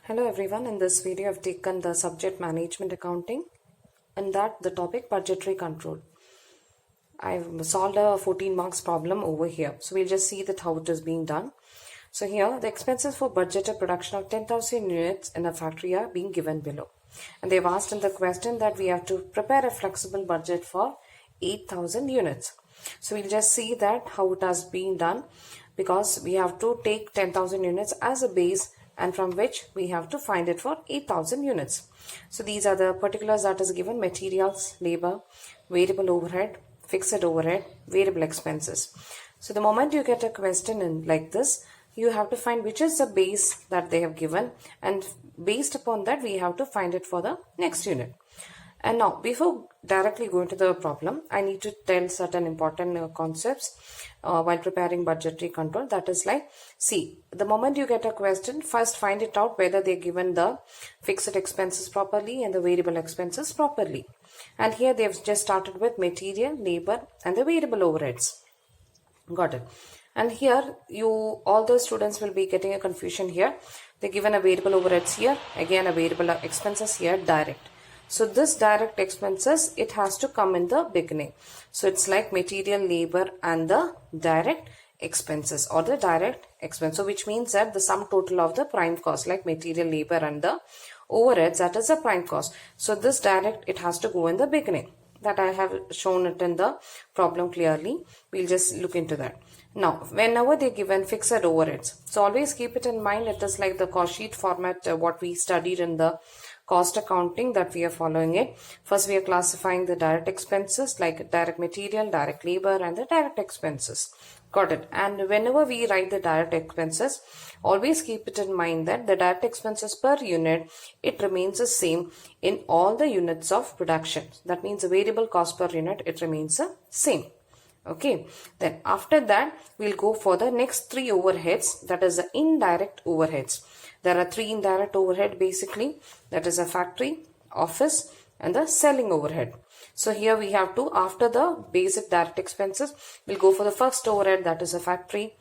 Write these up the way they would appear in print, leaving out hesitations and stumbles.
Hello everyone, in this video I've taken the subject management accounting and that the topic budgetary control. I've solved a 14 marks problem over here. So we'll just see that how it is being done. So here the expenses for budgeted production of 10,000 units in a factory are being given below. And they've asked in the question that we have to prepare a flexible budget for 8,000 units. So we'll just see that how it has been done because we have to take 10,000 units as a base and from which we have to find it for 8,000 units. So these are the particulars that is given: materials, labor, variable overhead, fixed overhead, variable expenses. So the moment you get a question in like this, you have to find which is the base that they have given, and based upon that we have to find it for the next unit. And now, before directly going to the problem, I need to tell certain important concepts while preparing budgetary control. That is like, see, the moment you get a question, first find it out whether they're given the fixed expenses properly and the variable expenses properly. And here they've just started with material, labor and the variable overheads. Got it. And here all the students will be getting a confusion here. They're given a variable overheads here, again a variable expenses here, direct. So this direct expenses, it has to come in the beginning. So it's like material, labor and the direct expenses or the direct expense. So which means that the sum total of the prime cost, like material, labor and the overheads, that is the prime cost. So this direct, it has to go in the beginning. That I have shown it in the problem clearly. We'll just look into that. Now, whenever they're given fixed overheads, so always keep it in mind, it is like the cost sheet format, what we studied in the cost accounting, that we are following it. First, we are classifying the direct expenses like direct material, direct labor and the direct expenses. Got it. And whenever we write the direct expenses, always keep it in mind that the direct expenses per unit, it remains the same in all the units of production. That means the variable cost per unit, it remains the same. Okay, then after that we'll go for the next three overheads, that is the indirect overheads. There are three indirect overhead basically, that is a factory, office and the selling overhead. So here we have to, after the basic direct expenses, we'll go for the first overhead, that is a factory,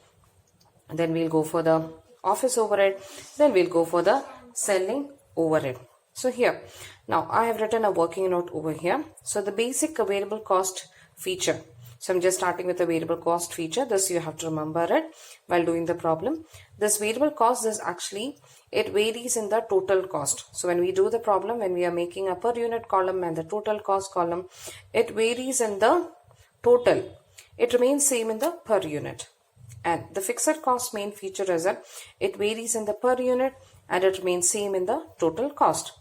then we'll go for the office overhead, then we'll go for the selling overhead. So here, now I have written a working note over here. So the basic variable cost feature. So I'm just starting with the variable cost feature. This you have to remember it while doing the problem. This variable cost is actually, it varies in the total cost. So when we do the problem, when we are making a per unit column and the total cost column, it varies in the total. It remains same in the per unit. And the fixed cost main feature is that it varies in the per unit and it remains same in the total cost.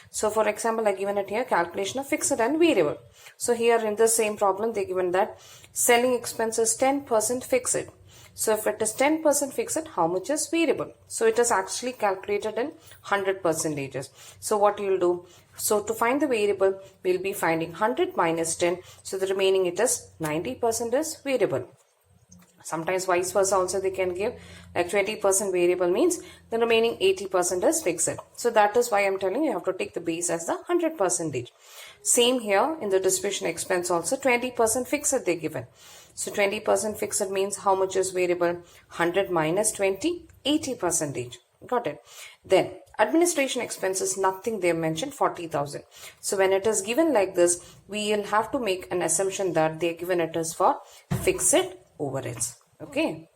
So for example, I given it here calculation of fixed and variable. So here in the same problem, they given that selling expenses 10% fixed. So if it is 10% fixed, how much is variable? So it is actually calculated in 100%. So what you will do? So to find the variable, we will be finding 100 minus 10. So the remaining it is 90% is variable. Sometimes vice versa also they can give, like 20% variable means the remaining 80% is fixed. So that is why I'm telling you have to take the base as the 100%. Same here in the distribution expense also, 20% fixed they given. So 20% fixed means how much is variable? 100 minus 20, 80%. Got it. Then administration expenses, nothing they mentioned, 40,000. So when it is given like this, we will have to make an assumption that they are given it as for fixed overheads. Okay.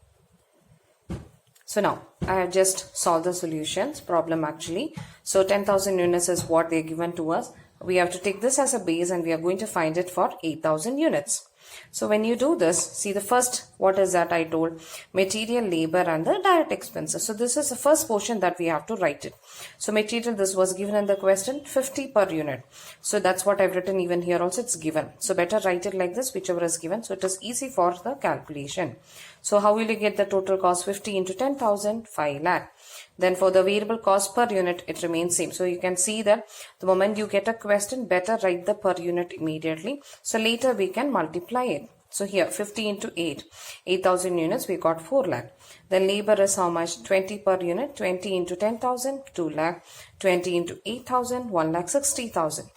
So now I have just solved the solutions problem actually. So 10,000 units is what they are given to us. We have to take this as a base and we are going to find it for 8,000 units. So when you do this, see the first, what is that I told? Material, labor and the direct expenses. So this is the first portion that we have to write it. So material, this was given in the question, 50 per unit. So that's what I've written even here also, it's given. So better write it like this, whichever is given. So it is easy for the calculation. So how will you get the total cost? 50 into 10,000, 5 lakh. Then for the variable cost per unit, it remains same. So you can see that the moment you get a question, better write the per unit immediately. So later we can multiply it. So here 50 into 8,000 units, we got 4 lakh. Then labor is how much? 20 per unit, 20 into 10,000, 2 lakh, 20 into 8,000, 1 lakh 60,000.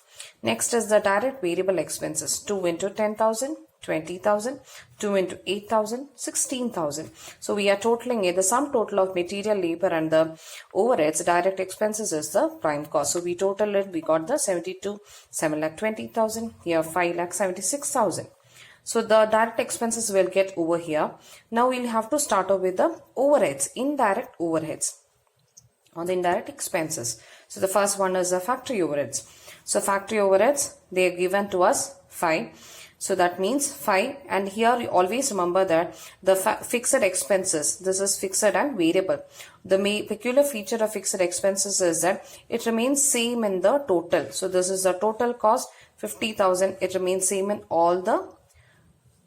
Next is the direct variable expenses, 2 into 10,000, 20,000, 2 into 8,000, 16,000. So we are totaling it. The sum total of material, labor and the overheads, direct expenses is the prime cost. So we total it, we got the 7,20,000, here 5,76,000. So the direct expenses will get over here. Now we'll have to start off with the overheads, indirect overheads, on the indirect expenses. So the first one is the factory overheads. So factory overheads, they are given to us 5. So that means 5, and here you always remember that the fixed expenses, this is fixed and variable. The peculiar feature of fixed expenses is that it remains same in the total. So this is the total cost 50,000. It remains same in all the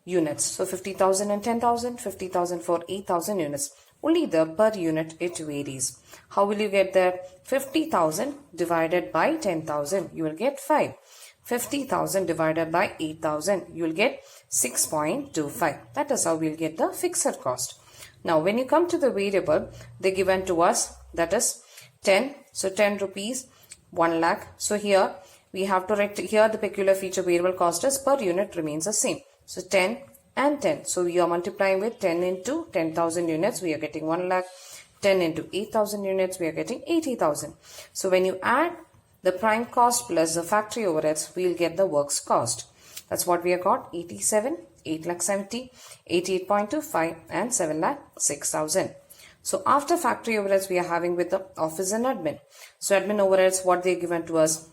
units. So 50,000 and 10,000, 50,000 for 8,000 units. Only the per unit it varies. How will you get there? 50,000 divided by 10,000, you will get 5. 50,000 divided by 8,000, you will get 6.25. That is how we will get the fixed cost. Now, when you come to the variable, they given to us, that is 10. So 10 rupees, 1 lakh. So here we have to write, here the peculiar feature variable cost is per unit remains the same. So 10 and 10. So we are multiplying with 10 into 10,000 units, we are getting 1 lakh. 10 into 8,000 units, we are getting 80,000. So when you add the prime cost plus the factory overheads, we will get the works cost. That's what we have got, 87, 8,70,000, 88.25 and 7,06,000. So after factory overheads, we are having with the office and admin. So admin overheads, what they given to us?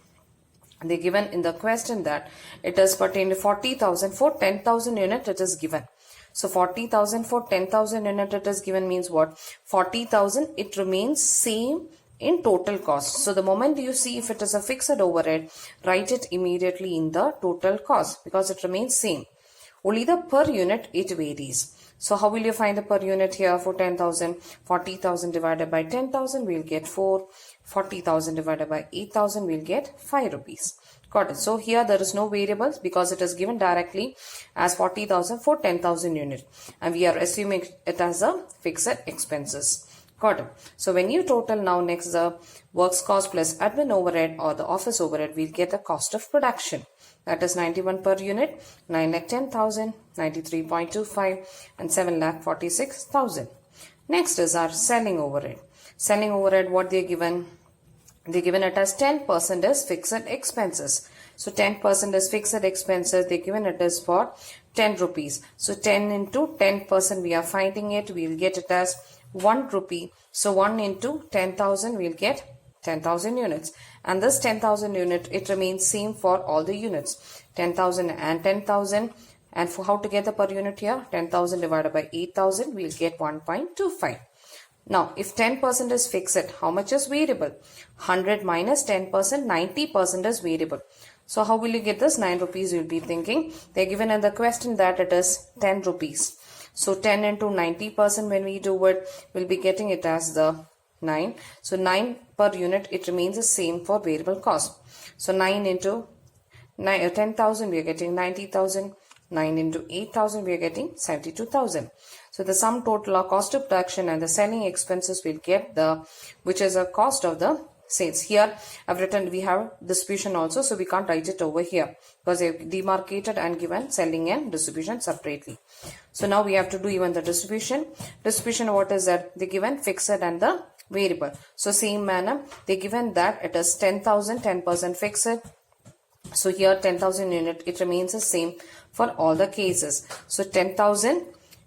They given in the question that it is pertaining to 40,000 for 10,000 unit it is given. So 40,000 for 10,000 unit it is given means what? 40,000 it remains same in total cost. So the moment you see if it is a fixed overhead, write it immediately in the total cost because it remains same. Only the per unit it varies. So how will you find the per unit here for 10,000? 40,000 divided by 10,000 we'll get 4. 40,000 divided by 8,000 we'll get 5 rupees. Got it. So here there is no variables because it is given directly as 40,000 for 10,000 unit and we are assuming it as a fixed expenses. Got it. So when you total now next the works cost plus admin overhead or the office overhead, we'll get the cost of production. That is 91 per unit, 9,10,000, 93.25 and 7,46,000. Next is our selling overhead. Selling overhead, what they given? They given it as 10% as fixed expenses. So 10% is fixed expenses. They given it as for 10 rupees. So 10 into 10% we are finding it. We'll get it as 1 rupee. So 1 into 10,000 we'll get 10,000 units. And this 10,000 unit, it remains same for all the units. 10,000 and 10,000. And for how to get the per unit here? 10,000 divided by 8,000 we'll get 1.25. Now, if 10% is fixed, how much is variable? 100 minus 10%, 90% is variable. So, how will you get this? 9 rupees you'll be thinking. They're given in the question that it is 10 rupees. So, 10 into 90% when we do it, we'll be getting it as the 9. So, 9 per unit, it remains the same for variable cost. So, 9 into 10,000, we are getting 90,000. 9 into 8,000, we are getting 72,000. So the sum total of cost of production and the selling expenses will get the, which is a cost of the sales. Here I've written, we have distribution also, so we can't write it over here because they've demarcated and given selling and distribution separately. So now we have to do even the distribution. Distribution, what is that? They given fixed and the variable. So same manner, they given that it is 10,000, 10% fixed. So here 10,000 unit, it remains the same for all the cases. So 10,000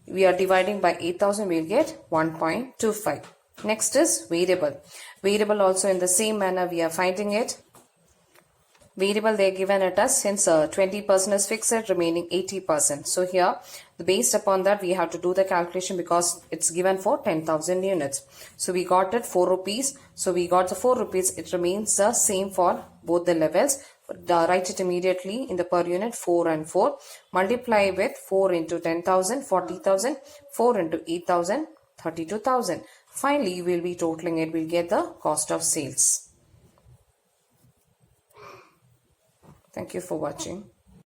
we are dividing by 8,000, we'll get 1.25. Next is variable. Variable also in the same manner we are finding it. Variable they are given at us since 20% is fixed, remaining 80%. So here based upon that we have to do the calculation because it's given for 10,000 units. So we got it 4 rupees. So we got the 4 rupees. It remains the same for both the levels. Write it immediately in the per unit 4 and 4. Multiply with 4 into 10,000, 40,000, 4 into 8,000, 32,000. Finally, we will be totaling it. We'll get the cost of sales. Thank you for watching.